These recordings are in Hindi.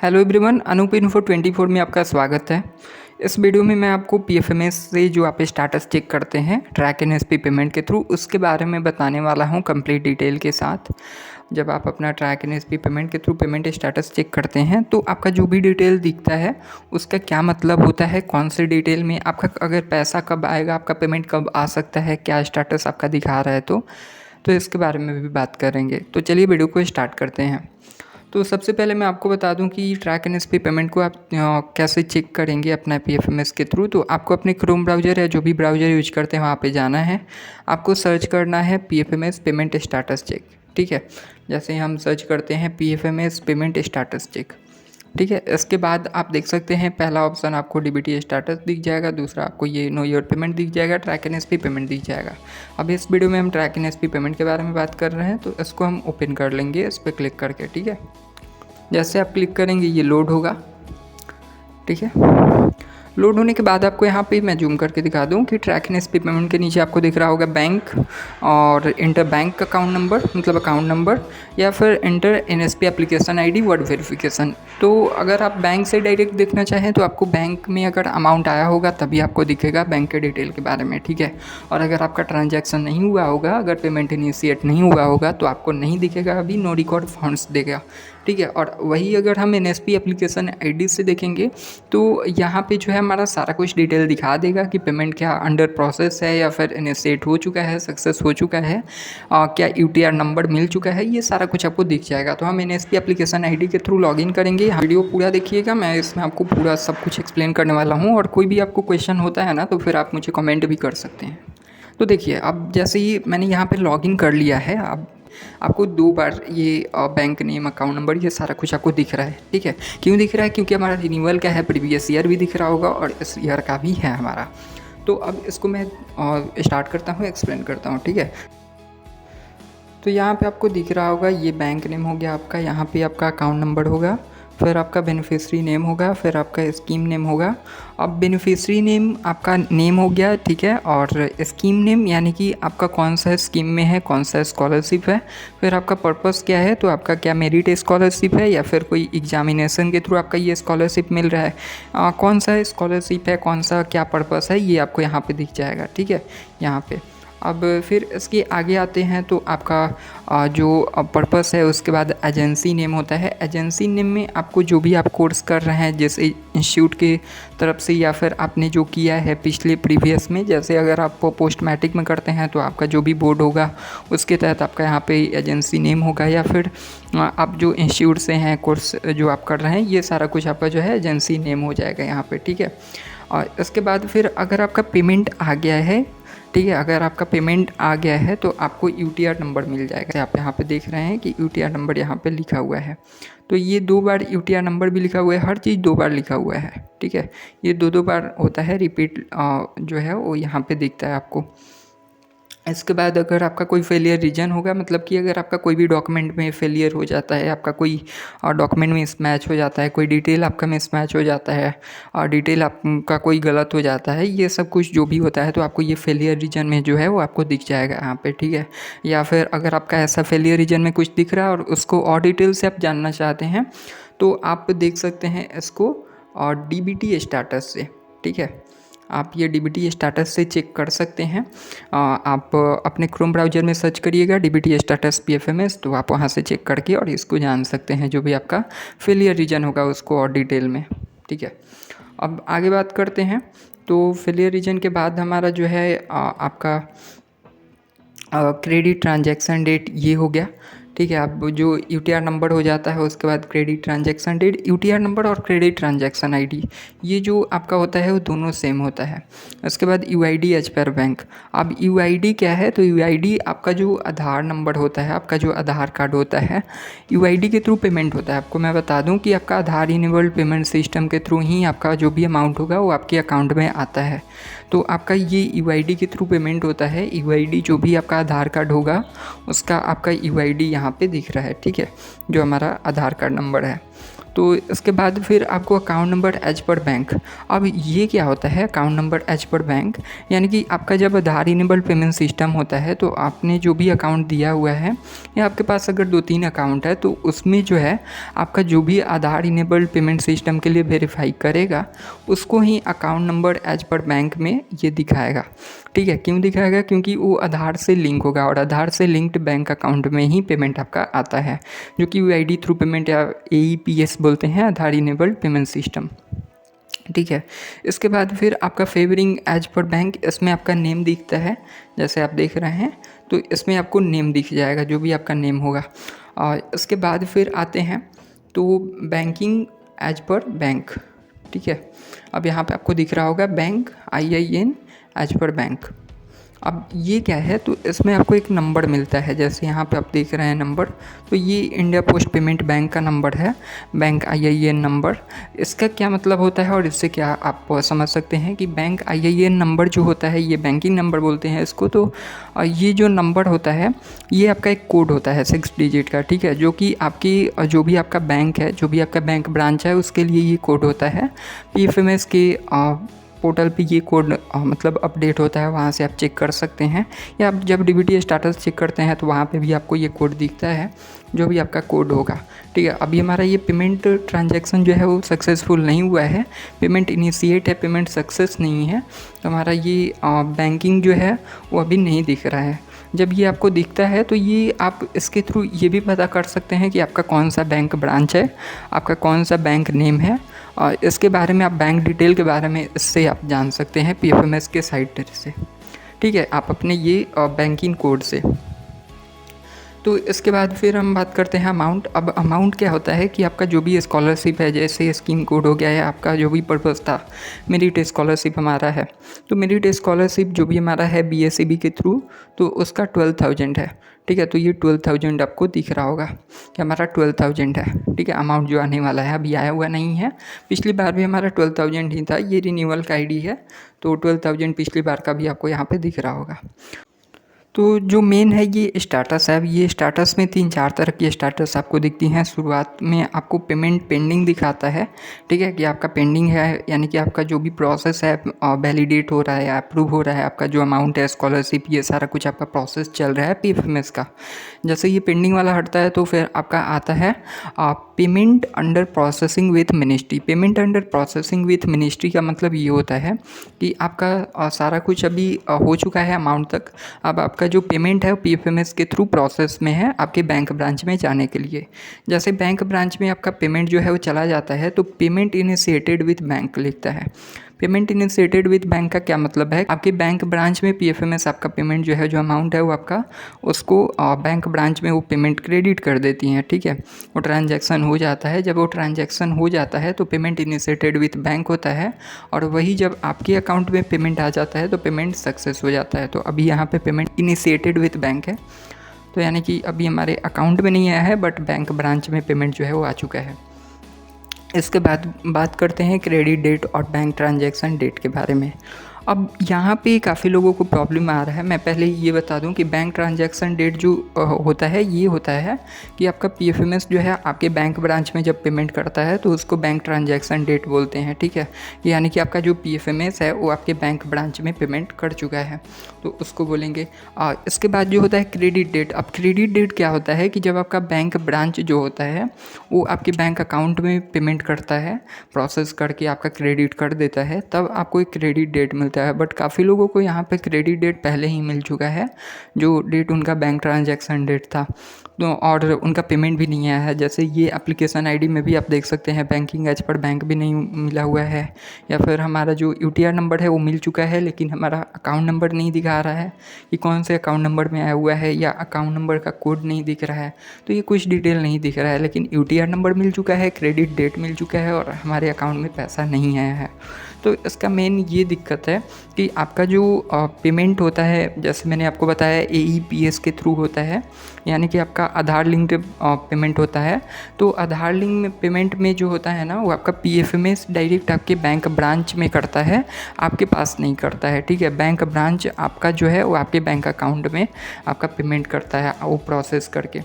हेलो एवरीवन, अनूप इन्फो 24 में आपका स्वागत है। इस वीडियो में मैं आपको पीएफएमएस से जो आप स्टेटस चेक करते हैं ट्रैक एनएसपी पेमेंट के थ्रू, उसके बारे में बताने वाला हूं कंप्लीट डिटेल के साथ। जब आप अपना ट्रैक एनएसपी पेमेंट के थ्रू पेमेंट स्टेटस चेक करते हैं तो आपका जो भी डिटेल दिखता है उसका क्या मतलब होता है, कौन से डिटेल में आपका अगर पैसा कब आएगा, आपका पेमेंट कब आ सकता है, क्या स्टेटस आपका दिखा रहा है, तो इसके बारे में भी बात करेंगे। तो चलिए वीडियो को स्टार्ट करते हैं। तो सबसे पहले मैं आपको बता दूं कि ट्रैक एनएसपी पेमेंट को आप कैसे चेक करेंगे अपना पीएफएमएस के थ्रू। तो आपको अपने क्रोम ब्राउज़र या जो भी ब्राउज़र यूज करते हैं वहाँ पे जाना है। आपको सर्च करना है पीएफएमएस पेमेंट स्टेटस चेक। ठीक है, जैसे ही हम सर्च करते हैं पीएफएमएस पेमेंट स्टेटस चेक, ठीक है, इसके बाद आप देख सकते हैं पहला ऑप्शन आपको डीबीटी स्टेटस दिख जाएगा, दूसरा आपको ये नो योर पेमेंट दिख जाएगा, ट्रैक एनएसपी पेमेंट दिख जाएगा। अब इस वीडियो में हम ट्रैक एनएसपी पेमेंट के बारे में बात कर रहे हैं, तो इसको हम ओपन कर लेंगे इस पर क्लिक करके। ठीक है, जैसे आप क्लिक करेंगे ये लोड होगा। ठीक है, लोड होने के बाद आपको यहाँ पे मैं जूम करके दिखा दूँ कि ट्रैक एनएसपी पेमेंट के नीचे आपको दिख रहा होगा बैंक और इंटर बैंक अकाउंट नंबर, मतलब अकाउंट नंबर, या फिर inter NSP application ID word verification. तो अगर आप बैंक से डायरेक्ट देखना चाहें तो आपको बैंक में अगर अमाउंट आया होगा तभी आपको दिखेगा बैंक के डिटेल के बारे में। ठीक है, और अगर आपका ट्रांजैक्शन नहीं हुआ होगा, अगर पेमेंट इनिशिएट नहीं हुआ होगा तो आपको नहीं दिखेगा, अभी नो रिकॉर्ड फंड्स देगा। ठीक है, और वही अगर हम एनएसपी एप्लीकेशन आईडी से देखेंगे तो यहाँ पे जो है हमारा सारा कुछ डिटेल दिखा देगा कि पेमेंट क्या अंडर प्रोसेस है या फिर इनिशिएट हो चुका है, सक्सेस हो चुका है, क्या यूटीआर नंबर मिल चुका है, ये सारा कुछ आपको दिख जाएगा। तो हम एनएसपी एप्लीकेशन आईडी के थ्रू लॉगिन करेंगे। वीडियो पूरा देखिएगा, मैं इसमें आपको पूरा सब कुछ एक्सप्लेन करने वाला हूँ, और कोई भी आपको क्वेश्चन होता है ना तो फिर आप मुझे कमेंट भी कर सकते हैं। तो देखिए, अब जैसे ही मैंने यहाँ पर लॉगिन कर लिया है, अब आपको 2 बार ये बैंक नेम, अकाउंट नंबर, ये सारा कुछ आपको दिख रहा है। ठीक है, क्यों दिख रहा है? क्योंकि हमारा रिन्यूअल का है, प्रीवियस ईयर भी दिख रहा होगा और इस ईयर का भी है हमारा। तो अब इसको मैं स्टार्ट करता हूँ, एक्सप्लेन करता हूँ। ठीक है, तो यहाँ पे आपको दिख रहा होगा ये बैंक नेम हो गया आपका, यहाँ पे आपका अकाउंट नंबर होगा, फिर आपका बेनिफिशियरी नेम होगा, फिर आपका स्कीम नेम होगा। अब बेनिफिशियरी नेम आपका नेम हो गया, ठीक है, और स्कीम नेम यानी कि आपका कौन सा स्कीम में है, कौन सा स्कॉलरशिप है, फिर आपका पर्पस क्या है, तो आपका क्या मेरिट स्कॉलरशिप है या फिर कोई एग्जामिनेशन के थ्रू आपका ये स्कॉलरशिप मिल रहा है, कौन सा स्कॉलरशिप है, कौन सा क्या पर्पस है, ये आपको यहाँ पे दिख जाएगा। ठीक है, यहाँ पे अब फिर इसके आगे आते हैं तो आपका जो पर्पस है, उसके बाद एजेंसी नेम होता है। एजेंसी नेम में आपको जो भी आप कोर्स कर रहे हैं, जैसे इंस्टीट्यूट के तरफ से या फिर आपने जो किया है पिछले प्रीवियस में, जैसे अगर आप पोस्ट मैट्रिक में करते हैं तो आपका जो भी बोर्ड होगा उसके तहत आपका यहाँ पे एजेंसी नेम होगा, या फिर आप जो इंस्टीट्यूट से हैं, कोर्स जो आप कर रहे हैं, ये सारा कुछ आपका जो है एजेंसी नेम हो जाएगा यहाँ पे। ठीक है, और इसके बाद फिर अगर आपका पेमेंट आ गया है, ठीक है, अगर आपका पेमेंट आ गया है तो आपको यूटीआर नंबर मिल जाएगा। आप यहाँ पे देख रहे हैं कि यूटीआर नंबर यहाँ पे लिखा हुआ है, तो ये 2 बार यूटीआर नंबर भी लिखा हुआ है, हर चीज़ 2 बार लिखा हुआ है। ठीक है, ये 2 बार होता है, रिपीट जो है वो यहाँ पे दिखता है आपको। इसके बाद अगर आपका कोई फेलियर रीजन होगा, मतलब कि अगर आपका कोई भी डॉक्यूमेंट में फेलियर हो जाता है, आपका कोई डॉक्यूमेंट में मिसमैच हो जाता है, कोई डिटेल आपका मिसमैच हो जाता है और डिटेल आपका कोई गलत हो जाता है, ये सब कुछ जो भी होता है तो आपको ये फेलियर रीजन में जो है वो आपको दिख जाएगा यहाँ पे। ठीक है, या फिर अगर आपका ऐसा फेलियर रीजन में कुछ दिख रहा है और उसको और डिटेल से आप जानना चाहते हैं तो आप देख सकते हैं इसको और डीबीटी स्टेटस से। ठीक है, आप ये डीबीटी स्टेटस से चेक कर सकते हैं। आप अपने क्रोम ब्राउज़र में सर्च करिएगा डीबीटी स्टेटस पीएफएमएस, तो आप वहाँ से चेक करके और इसको जान सकते हैं, जो भी आपका फेलियर रीजन होगा उसको और डिटेल में। ठीक है, अब आगे बात करते हैं। तो फेलियर रीजन के बाद हमारा जो है आपका क्रेडिट ट्रांजैक्शन डेट ये हो गया। ठीक है, अब जो यूटीआर नंबर हो जाता है उसके बाद credit transaction date, UTR number और क्रेडिट ट्रांजैक्शन आईडी, ये जो आपका होता है वो दोनों सेम होता है। उसके बाद यूआईडी एज पर बैंक। अब यूआईडी क्या है? तो यूआईडी आपका जो आधार नंबर होता है, आपका जो आधार कार्ड होता है, यूआईडी के थ्रू पेमेंट होता है। आपको मैं बता दूं कि आपका आधार इनेबल्ड पेमेंट सिस्टम के थ्रू ही आपका जो भी अमाउंट होगा वो आपके अकाउंट में आता है। तो आपका ये यूआईडी के थ्रू पेमेंट होता है। यूआईडी जो भी आपका आधार कार्ड होगा उसका आपका यूआईडी यहाँ पे दिख रहा है। ठीक है, जो हमारा आधार कार्ड नंबर है। तो इसके बाद फिर आपको account number as per bank. अब ये क्या होता है account number as per bank, यानी कि आपका जब आधार इनेबल्ड पेमेंट सिस्टम होता है तो आपने जो भी अकाउंट दिया हुआ है या आपके पास अगर 2-3 अकाउंट है तो उसमें जो है आपका जो भी आधार इनेबल्ड पेमेंट सिस्टम के लिए वेरीफाई करेगा उसको ही account number as per bank में ये दिखाएगा। ठीक है, क्यों दिखाएगा? क्योंकि वो आधार से लिंक होगा और आधार से लिंक्ड बैंक अकाउंट में ही पेमेंट आपका आता है, जो कि यूआईडी थ्रू पेमेंट या AEPS बोलते हैं, आधार इनेबल्ड पेमेंट सिस्टम। ठीक है, इसके बाद फिर आपका फेवरिंग एज पर बैंक, इसमें आपका नेम दिखता है जैसे आप देख रहे हैं, तो इसमें आपको नेम दिख जाएगा जो भी आपका नेम होगा। और इसके बाद फिर आते हैं तो बैंकिंग एज पर बैंक। ठीक है, अब यहाँ पे आपको दिख रहा होगा bank IIN as per bank. अब ये क्या है, तो इसमें आपको एक नंबर मिलता है, जैसे यहाँ पे आप देख रहे हैं नंबर, तो ये इंडिया पोस्ट पेमेंट बैंक का नंबर है, बैंक IIN नंबर। इसका क्या मतलब होता है और इससे क्या आप समझ सकते हैं कि बैंक IIN नंबर जो होता है ये बैंकिंग नंबर बोलते हैं इसको। तो ये जो नंबर होता है ये आपका एक कोड होता है 6 डिजिट का। ठीक है, जो कि आपकी जो भी आपका बैंक है, जो भी आपका बैंक ब्रांच है उसके लिए ये कोड होता है। PFMS के पोर्टल पे ये कोड मतलब अपडेट होता है, वहाँ से आप चेक कर सकते हैं, या आप जब DBT स्टाटस चेक करते हैं तो वहाँ पे भी आपको ये कोड दिखता है जो भी आपका कोड होगा। ठीक है, अभी हमारा ये पेमेंट ट्रांजैक्शन जो है वो सक्सेसफुल नहीं हुआ है, पेमेंट इनिशिएट है, पेमेंट सक्सेस नहीं है, तो हमारा ये बैंकिंग जो है वो अभी नहीं दिख रहा है। जब ये आपको दिखता है तो ये आप इसके थ्रू ये भी पता कर सकते हैं कि आपका कौन सा बैंक ब्रांच है, आपका कौन सा बैंक नेम है, और इसके बारे में आप बैंक डिटेल के बारे में इससे आप जान सकते हैं PFMS के साइट से। ठीक है, आप अपने ये बैंकिंग कोड से। तो इसके बाद फिर हम बात करते हैं अमाउंट। अब अमाउंट क्या होता है कि आपका जो भी स्कॉलरशिप है, जैसे स्कीम कोड हो गया है, आपका जो भी पर्पज़ था, मेरिट स्कॉलरशिप हमारा है, तो मेरिट स्कॉलरशिप जो भी हमारा है BSEB के थ्रू, तो उसका 12,000 है। ठीक है, तो ये 12,000 आपको दिख रहा होगा कि हमारा 12,000 है। ठीक है, अमाउंट जो आने वाला है अभी आया हुआ नहीं है, पिछली बार भी हमारा 12,000 ही था, ये रिन्यूअल का ID है, तो 12,000 पिछली बार का भी आपको यहाँ पे दिख रहा होगा। तो जो मेन है ये स्टाटस है। अब ये स्टाटस में 3-4 तरह की स्टाटस आपको दिखती हैं। शुरुआत में आपको पेमेंट पेंडिंग दिखाता है। ठीक है, कि आपका पेंडिंग है, यानी कि आपका जो भी प्रोसेस है वैलिडेट हो रहा है, अप्रूव हो रहा है, आपका जो अमाउंट है स्कॉलरशिप, ये सारा कुछ आपका प्रोसेस चल रहा है PFMS का। जैसे ये पेंडिंग वाला हटता है तो फिर आपका आता है payment under processing with ministry. Payment under processing with ministry का मतलब ये होता है कि आपका सारा कुछ अभी हो चुका है अमाउंट तक, अब आपका जो पेमेंट है वो PFMS के थ्रू प्रोसेस में है आपके बैंक ब्रांच में जाने के लिए। जैसे बैंक ब्रांच में आपका पेमेंट जो है वो चला जाता है तो पेमेंट इनिशिएटेड विथ बैंक लिखता है। पेमेंट इनिशिएटेड विथ बैंक का क्या मतलब है, आपके बैंक ब्रांच में PFMS आपका पेमेंट जो है, जो अमाउंट है वो आपका, उसको बैंक ब्रांच में वो पेमेंट क्रेडिट कर देती हैं। ठीक है, वो ट्रांजैक्शन हो जाता है। जब वो ट्रांजैक्शन हो जाता है तो पेमेंट इनिशिएटेड विथ बैंक होता है, और वही जब आपके अकाउंट में पेमेंट आ जाता है तो पेमेंट सक्सेस हो जाता है। तो अभी यहाँ पे पेमेंट इनिशिएटेड विथ बैंक है, तो यानी कि अभी हमारे अकाउंट में नहीं आया है बट बैंक ब्रांच में पेमेंट जो है वो आ चुका है। इसके बाद बात करते हैं क्रेडिट डेट और बैंक ट्रांजैक्शन डेट के बारे में। अब यहाँ पे काफ़ी लोगों को प्रॉब्लम आ रहा है। मैं पहले ये बता दूं कि बैंक ट्रांजैक्शन डेट जो होता है ये होता है कि आपका PFMS जो है आपके बैंक ब्रांच में जब पेमेंट करता है तो उसको बैंक ट्रांजैक्शन डेट बोलते हैं। ठीक है, यानी कि आपका जो PFMS है वो आपके बैंक ब्रांच में पेमेंट कर चुका है तो उसको बोलेंगे। इसके बाद जो होता है क्रेडिट डेट। अब क्रेडिट डेट क्या होता है कि जब आपका बैंक ब्रांच जो होता है वो आपके बैंक अकाउंट में पेमेंट करता है, प्रोसेस करके आपका क्रेडिट कर देता है, तब आपको एक क्रेडिट डेट मिलता है। बट काफ़ी लोगों को यहाँ पे क्रेडिट डेट पहले ही मिल चुका है, जो डेट उनका बैंक ट्रांजैक्शन डेट था, तो और उनका पेमेंट भी नहीं आया है। जैसे ये एप्लीकेशन ID में भी आप देख सकते हैं बैंकिंग एज पर बैंक भी नहीं मिला हुआ है, या फिर हमारा जो UTR नंबर है वो मिल चुका है लेकिन हमारा अकाउंट नंबर नहीं दिखा रहा है कि कौन से अकाउंट नंबर में आया हुआ है, या अकाउंट नंबर का कोड नहीं दिख रहा है, तो ये कुछ डिटेल नहीं दिख रहा है। लेकिन UTR नंबर मिल चुका है, क्रेडिट डेट मिल चुका है और हमारे अकाउंट में पैसा नहीं आया है। तो इसका मेन ये दिक्कत है कि आपका जो पेमेंट होता है, जैसे मैंने आपको बताया AEPS के थ्रू होता है, यानी कि आपका आधार लिंक्ड पेमेंट होता है। तो आधार लिंक पेमेंट में जो होता है ना वो आपका PFMS डायरेक्ट आपके बैंक ब्रांच में करता है, आपके पास नहीं करता है। ठीक है, बैंक ब्रांच आपका जो है वो आपके बैंक अकाउंट में आपका पेमेंट करता है वो प्रोसेस करके।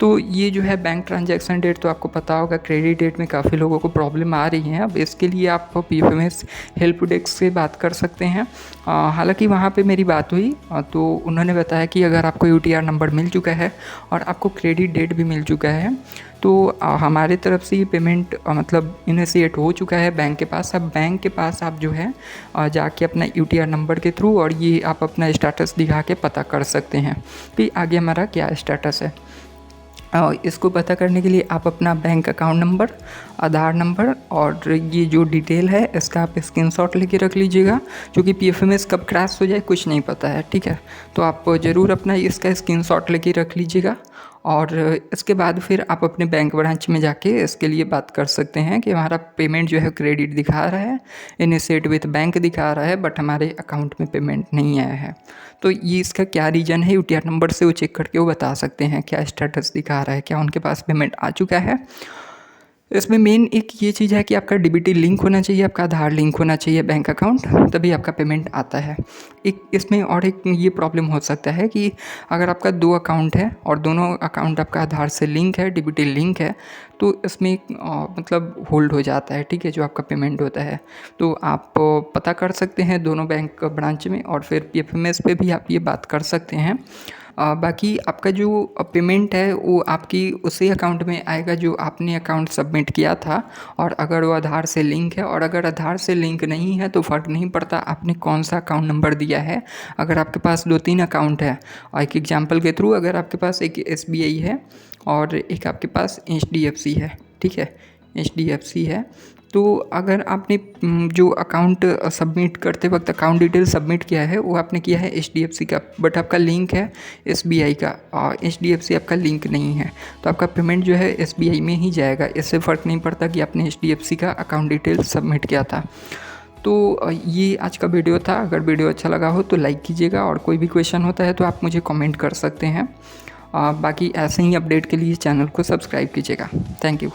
तो ये जो है बैंक ट्रांजैक्शन डेट तो आपको पता होगा, क्रेडिट डेट में काफ़ी लोगों को प्रॉब्लम आ रही है। अब इसके लिए आप PFMS हेल्प डेस्क से बात कर सकते हैं। हालांकि वहाँ पे मेरी बात हुई तो उन्होंने बताया कि अगर आपको UTR नंबर मिल चुका है और आपको क्रेडिट डेट भी मिल चुका है तो हमारे तरफ से ये पेमेंट मतलब इनिशिएट हो चुका है बैंक के पास। अब बैंक के पास आप जो है जाके अपना UTR नंबर के थ्रू और ये आप अपना स्टेटस दिखा के पता कर सकते हैं कि आगे हमारा क्या स्टेटस है। इसको पता करने के लिए आप अपना बैंक अकाउंट नंबर, आधार नंबर और ये जो डिटेल है इसका आप स्क्रीनशॉट लेके रख लीजिएगा, क्योंकि PFMS कब क्रैश हो जाए कुछ नहीं पता है, ठीक है। तो आप ज़रूर अपना इसका स्क्रीनशॉट लेके रख लीजिएगा और इसके बाद फिर आप अपने बैंक ब्रांच में जाके इसके लिए बात कर सकते हैं कि हमारा पेमेंट जो है क्रेडिट दिखा रहा है, इनिशिएट विथ बैंक दिखा रहा है, बट हमारे अकाउंट में पेमेंट नहीं आया है। तो ये इसका क्या रीज़न है, UTR नंबर से वो चेक करके वो बता सकते हैं क्या स्टेटस दिखा रहा है, क्या उनके पास पेमेंट आ चुका है। इसमें मेन एक ये चीज़ है कि आपका DBT लिंक होना चाहिए, आपका आधार लिंक होना चाहिए बैंक अकाउंट, तभी आपका पेमेंट आता है। एक इसमें और एक ये प्रॉब्लम हो सकता है कि अगर आपका 2 अकाउंट है और दोनों अकाउंट आपका आधार से लिंक है, DBT लिंक है, तो इसमें मतलब होल्ड हो जाता है, ठीक है, जो आपका पेमेंट होता है। तो आप पता कर सकते हैं दोनों बैंक ब्रांच में और फिर PFMS पे भी आप ये बात कर सकते हैं। बाकी आपका जो पेमेंट है वो आपकी उसी अकाउंट में आएगा जो आपने अकाउंट सबमिट किया था, और अगर वो आधार से लिंक है, और अगर आधार से लिंक नहीं है तो फ़र्क नहीं पड़ता आपने कौन सा अकाउंट नंबर दिया है। अगर आपके पास 2-3 अकाउंट है, और एक एग्जांपल के थ्रू अगर आपके पास एक SBI है और एक आपके पास HDFC है, ठीक है, HDFC है, तो अगर आपने जो अकाउंट सबमिट करते वक्त अकाउंट डिटेल सबमिट किया है वो आपने किया है HDFC का, बट आपका लिंक है SBI का और HDFC आपका लिंक नहीं है, तो आपका पेमेंट जो है SBI में ही जाएगा। इससे फ़र्क नहीं पड़ता कि आपने HDFC का अकाउंट डिटेल सबमिट किया था। तो ये आज का वीडियो था। अगर वीडियो अच्छा लगा हो तो लाइक कीजिएगा, और कोई भी क्वेश्चन होता है तो आप मुझे कमेंट कर सकते हैं। बाकी ऐसे ही अपडेट के लिए चैनल को सब्सक्राइब कीजिएगा। Thank you.